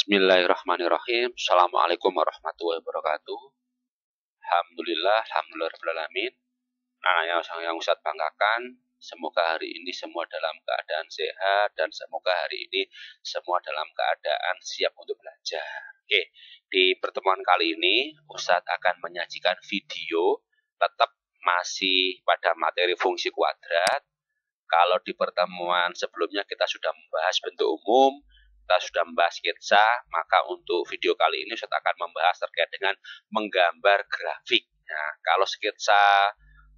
Bismillahirrahmanirrahim. Assalamualaikum warahmatullahi wabarakatuh. Alhamdulillah alamin. Nah, yang Ustadz banggakan, semoga hari ini semua dalam keadaan sehat dan semoga hari ini semua dalam keadaan siap untuk belajar. Oke, di pertemuan kali ini Ustadz akan menyajikan video tetap masih pada materi fungsi kuadrat. Kalau di pertemuan sebelumnya kita sudah membahas bentuk umum, kita sudah membahas sketsa, maka untuk video kali ini saya akan membahas terkait dengan menggambar grafik. Nah, kalau sketsa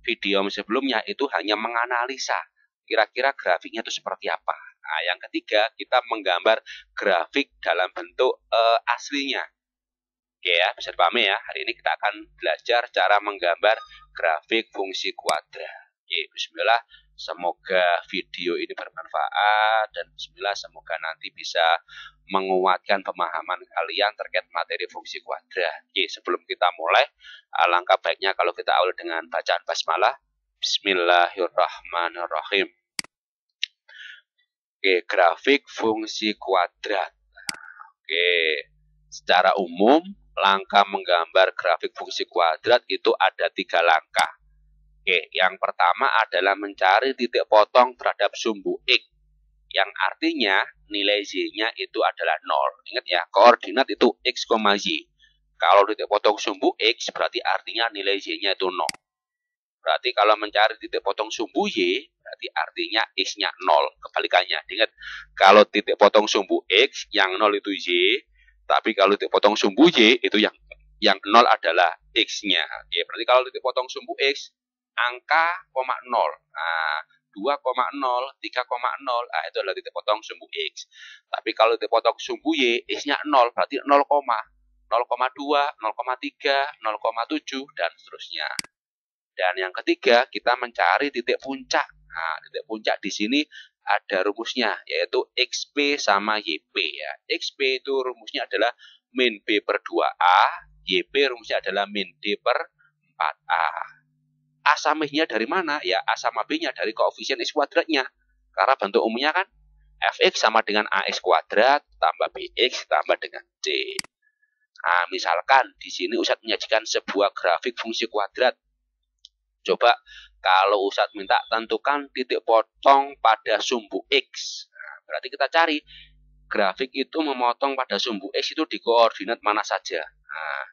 video sebelumnya itu hanya menganalisa kira-kira grafiknya itu seperti apa. Nah, yang ketiga kita menggambar grafik dalam bentuk aslinya. Oke ya, bisa dipahami ya. Hari ini kita akan belajar cara menggambar grafik fungsi kuadrat. Oke, bismillah. Semoga video ini bermanfaat dan bismillah semoga nanti bisa menguatkan pemahaman kalian terkait materi fungsi kuadrat. Oke, sebelum kita mulai, alangkah baiknya kalau kita awali dengan bacaan basmalah. Bismillahirrahmanirrahim. Oke, grafik fungsi kuadrat. Oke, secara umum langkah menggambar grafik fungsi kuadrat itu ada 3 langkah. Oke, yang pertama adalah mencari titik potong terhadap sumbu X, yang artinya nilai Z-nya itu adalah 0. Ingat ya, koordinat itu X, Y. Kalau titik potong sumbu X, berarti artinya nilai Z-nya itu 0. Berarti kalau mencari titik potong sumbu Y, berarti artinya X-nya 0. Kebalikannya, ingat, kalau titik potong sumbu X, yang 0 itu Y, tapi kalau titik potong sumbu Y, itu yang 0 adalah X-nya. Oke, berarti kalau titik potong sumbu X, angka koma 0, nah, 2,0, 3,0, nah, itu adalah titik potong sumbu X. Tapi kalau titik potong sumbu Y, X-nya 0, berarti 0,2, 0,3, 0,7, dan seterusnya. Dan yang ketiga, kita mencari titik puncak. Nah, titik puncak di sini ada rumusnya, yaitu XP sama YP. Ya. XP itu rumusnya adalah min B per 2A, YP rumusnya adalah min D per 4A. A sama I-nya dari mana? Ya, A sama B-nya dari koefisien X kuadratnya. Karena bentuk umumnya kan Fx sama dengan AX kuadrat tambah BX tambah dengan C. Nah, misalkan di sini Ustadz menyajikan sebuah grafik fungsi kuadrat. Coba kalau Ustadz minta tentukan titik potong pada sumbu X. Nah, berarti kita cari grafik itu memotong pada sumbu X itu di koordinat mana saja. Nah,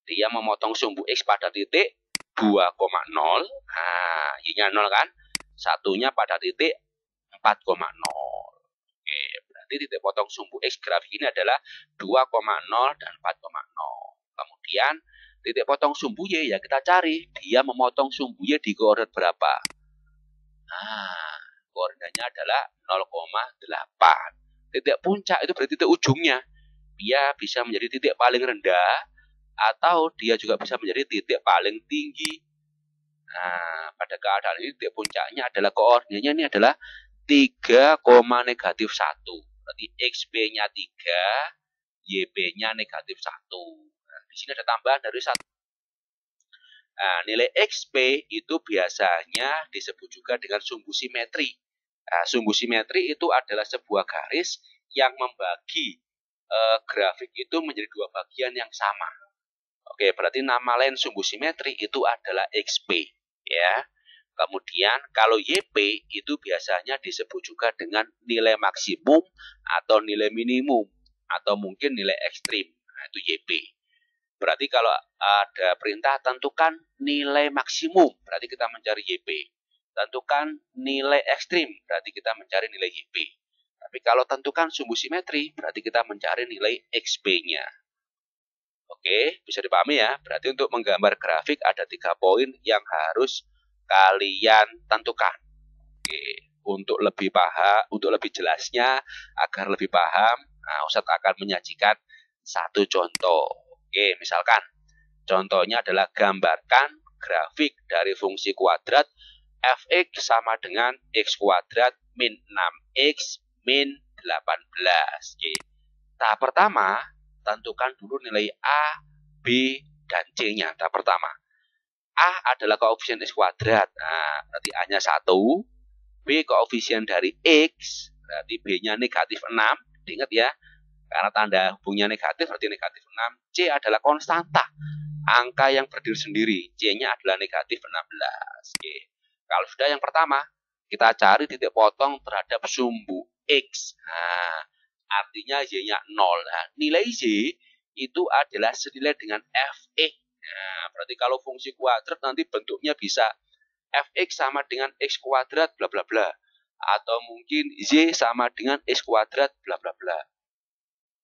dia memotong sumbu X pada titik 2,0, nah, Y-nya 0 kan, satunya pada titik 4,0. Oke, berarti titik potong sumbu X grafik ini adalah 2,0 dan 4,0. Kemudian titik potong sumbu Y ya kita cari, dia memotong sumbu Y di koordinat berapa? Nah, koordinatnya adalah 0,8. Titik puncak itu berarti titik ujungnya. Dia bisa menjadi titik paling rendah, atau dia juga bisa menjadi titik paling tinggi. Nah, pada keadaan ini titik puncaknya adalah koordinatnya ini adalah 3, negatif 1. Berarti XP-nya 3, YP-nya negatif 1. Nah, di sini ada tambahan dari 1. Nah, nilai XP itu biasanya disebut juga dengan sumbu simetri. Nah, sumbu simetri itu adalah sebuah garis yang membagi grafik itu menjadi 2 bagian yang sama. Oke, berarti nama lain sumbu simetri itu adalah XP, ya. Kemudian kalau YP itu biasanya disebut juga dengan nilai maksimum atau nilai minimum atau mungkin nilai ekstrim. Nah, itu YP. Berarti kalau ada perintah tentukan nilai maksimum, berarti kita mencari YP. Tentukan nilai ekstrim, berarti kita mencari nilai YP. Tapi kalau tentukan sumbu simetri, berarti kita mencari nilai XP-nya. Oke, bisa dipahami ya. Berarti untuk menggambar grafik ada 3 poin yang harus kalian tentukan. Oke, untuk lebih jelasnya, agar lebih paham, nah, Ustadz akan menyajikan satu contoh. Oke, misalkan contohnya adalah gambarkan grafik dari fungsi kuadrat Fx sama dengan X kuadrat min 6X min 18. Oke. Tahap pertama, tentukan dulu nilai A, B, dan C-nya. Tahap pertama. A adalah koefisien X kuadrat. Nah, berarti A-nya 1. B koefisien dari X. Berarti B-nya negatif 6. Ingat ya. Karena tanda hubungnya negatif berarti negatif 6. C adalah konstanta, angka yang berdiri sendiri. C-nya adalah negatif 16. Oke. Kalau sudah yang pertama, kita cari titik potong terhadap sumbu X. Nah, artinya Y-nya 0. Nah, nilai Y itu adalah senilai dengan Fx. Nah, berarti kalau fungsi kuadrat nanti bentuknya bisa Fx sama dengan X kuadrat bla bla bla. Atau mungkin Y sama dengan X kuadrat bla bla bla.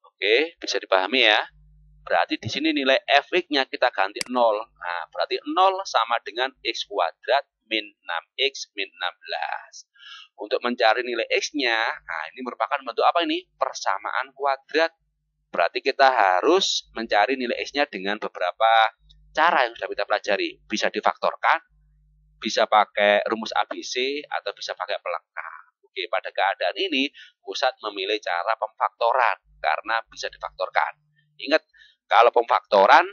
Oke, bisa dipahami ya. Berarti di sini nilai Fx-nya kita ganti 0. Nah, berarti 0 sama dengan X kuadrat min 6X min 16. Untuk mencari nilai X-nya, nah ini merupakan bentuk apa ini? Persamaan kuadrat. Berarti kita harus mencari nilai X-nya dengan beberapa cara yang sudah kita pelajari. Bisa difaktorkan, bisa pakai rumus ABC, atau bisa pakai pelengkap. Oke, pada keadaan ini, Ustadz memilih cara pemfaktoran karena bisa difaktorkan. Ingat, kalau pemfaktoran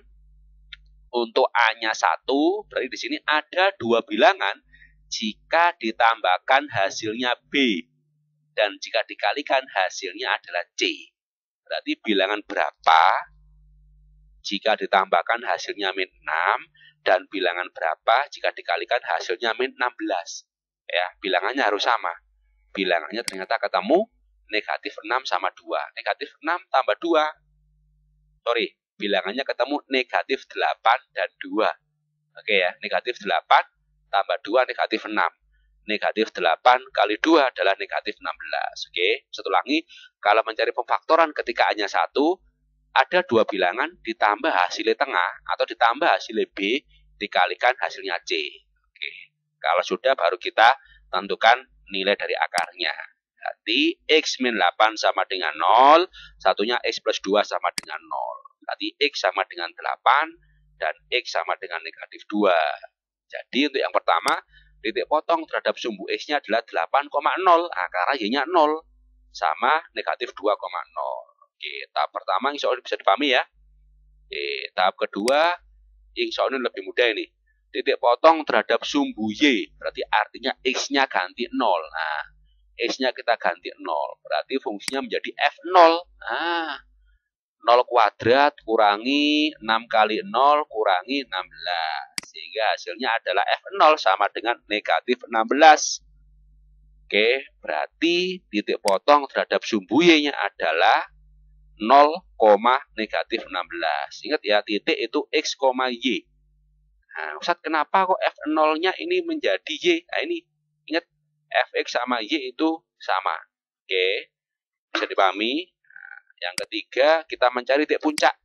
untuk A-nya 1, berarti di sini ada 2 bilangan jika ditambahkan hasilnya B. Dan jika dikalikan hasilnya adalah C. Berarti bilangan berapa jika ditambahkan hasilnya min 6 dan bilangan berapa jika dikalikan hasilnya min 16. Ya, bilangannya harus sama. Bilangannya ternyata ketemu negatif 6 sama 2. Negatif 6 tambah 2. Sorry, bilangannya ketemu negatif 8 dan 2. Oke ya, negatif 8 tambah 2 negatif 6. Negatif 8 kali 2 adalah negatif 16. Oke, satu lagi, kalau mencari pemfaktoran ketika hanya 1, ada 2 bilangan ditambah hasilnya tengah atau ditambah hasilnya B dikalikan hasilnya C. Oke, kalau sudah baru kita tentukan nilai dari akarnya. Berarti X min 8 sama dengan 0, satunya X plus 2 sama dengan 0. Berarti X sama dengan 8 dan X sama dengan negatif 2. Jadi untuk yang pertama, titik potong terhadap sumbu X-nya adalah 8,0. Nah, karena Y-nya 0 sama negatif 2,0. Oke, tahap pertama insya Allah bisa dipahami ya. Oke, tahap kedua insya Allah lebih mudah ini. Titik potong terhadap sumbu Y, berarti artinya X-nya ganti 0. Nah, X-nya kita ganti 0, berarti fungsinya menjadi F0. Nah, 0 kuadrat kurangi 6 kali 0 kurangi 16. Sehingga hasilnya adalah F0 sama dengan negatif 16. Oke, berarti titik potong terhadap sumbu Y-nya adalah 0, negatif 16. Ingat ya, titik itu X, Y. Nah, Ustadz, kenapa kok F0-nya ini menjadi Y? Nah, ini ingat, Fx sama Y itu sama. Oke, bisa dipahami. Nah, yang ketiga, kita mencari titik puncak.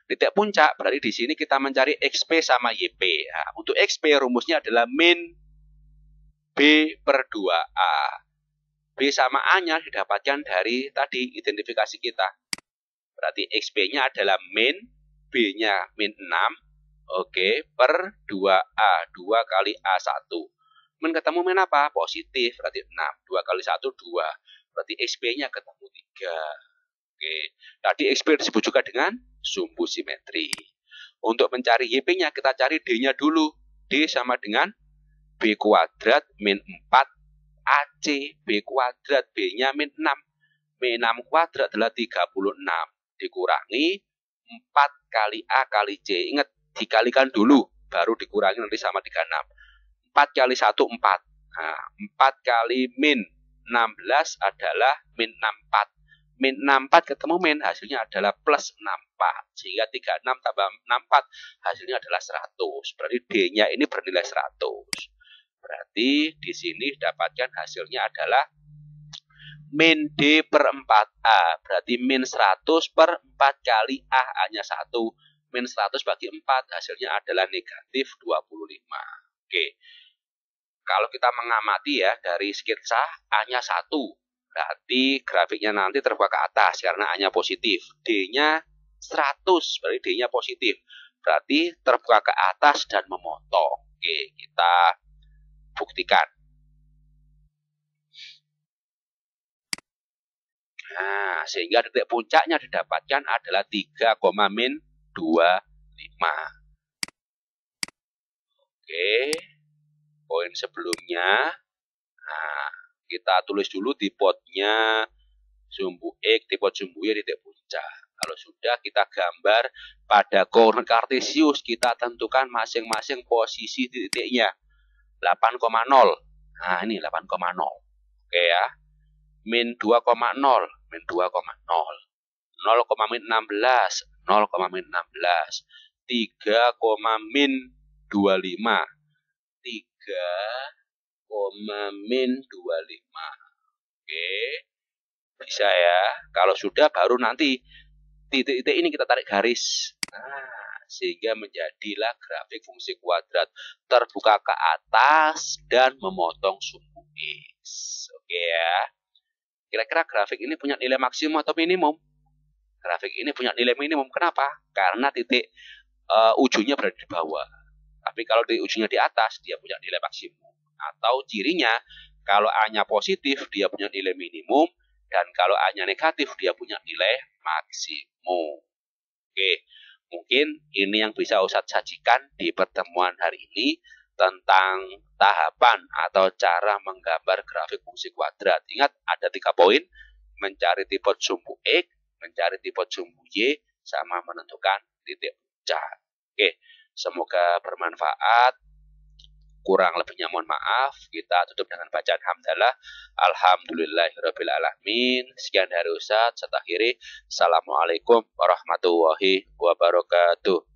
Titik puncak berarti di sini kita mencari XP sama YP. Nah, untuk XP rumusnya adalah min B per 2A. B sama A-nya didapatkan dari tadi identifikasi kita. Berarti XP-nya adalah min, B-nya min 6, oke, per 2A. 2 kali A1. Min ketemu min apa? Positif, berarti 6. 2 kali 1, 2. Berarti XP-nya ketemu 3. Oke, tadi XP disebut juga dengan sumbu simetri. Untuk mencari YP-nya, kita cari D-nya dulu. D sama dengan B kuadrat min 4 AC. B kuadrat, B-nya min 6. Min 6 kuadrat adalah 36. Dikurangi 4 kali A kali C. Ingat, dikalikan dulu, baru dikurangi nanti sama 36. 4 kali 1, 4. Nah, 4 kali min 16 adalah min 64. Min 64 ketemu min, hasilnya adalah plus 64. Sehingga 36 tambah 64, hasilnya adalah 100. Berarti D-nya ini bernilai 100. Berarti di sini dapatkan hasilnya adalah min D per 4A. Berarti min 100 per 4 kali A hanya 1. Min 100 bagi 4, hasilnya adalah negatif 25. Oke. Kalau kita mengamati ya dari sketsa A-nya 1, berarti grafiknya nanti terbuka ke atas karena A-nya positif. D-nya 100, berarti D-nya positif. Berarti terbuka ke atas dan memotong. Oke, kita buktikan. Nah, sehingga titik puncaknya didapatkan adalah 3, min 25. Oke, poin sebelumnya. Nah, kita tulis dulu di potnya sumbu X, tipe sumbu Y, titik puncak. Kalau sudah kita gambar pada koordinat kartesius, kita tentukan masing-masing posisi titiknya. 8,0. Nah, ini 8,0. Oke ya. Min 2,0, min 2,0. 0,16, 0,16. 3, min 25. 3, min 25. Oke. Bisa ya. Kalau sudah baru nanti titik-titik ini kita tarik garis. Nah, sehingga menjadilah grafik fungsi kuadrat terbuka ke atas dan memotong sumbu X. Oke ya. Kira-kira grafik ini punya nilai maksimum atau minimum? Grafik ini punya nilai minimum. Kenapa? Karena titik ujungnya berada di bawah. Tapi kalau di ujungnya di atas, dia punya nilai maksimum. Atau cirinya, kalau A-nya positif, dia punya nilai minimum. Dan kalau A-nya negatif, dia punya nilai maksimum. Oke, mungkin ini yang bisa Ustadz sajikan di pertemuan hari ini tentang tahapan atau cara menggambar grafik fungsi kuadrat. Ingat, ada 3 poin, mencari tipe sumbu X, mencari tipe sumbu Y, sama menentukan titik puncak. Oke, semoga bermanfaat. Kurang lebihnya mohon maaf. Kita tutup dengan bacaan hamdalah. Alhamdulillahirrabbilalamin. Sekian dari Ustadz. Saya akhiri. Assalamualaikum warahmatullahi wabarakatuh.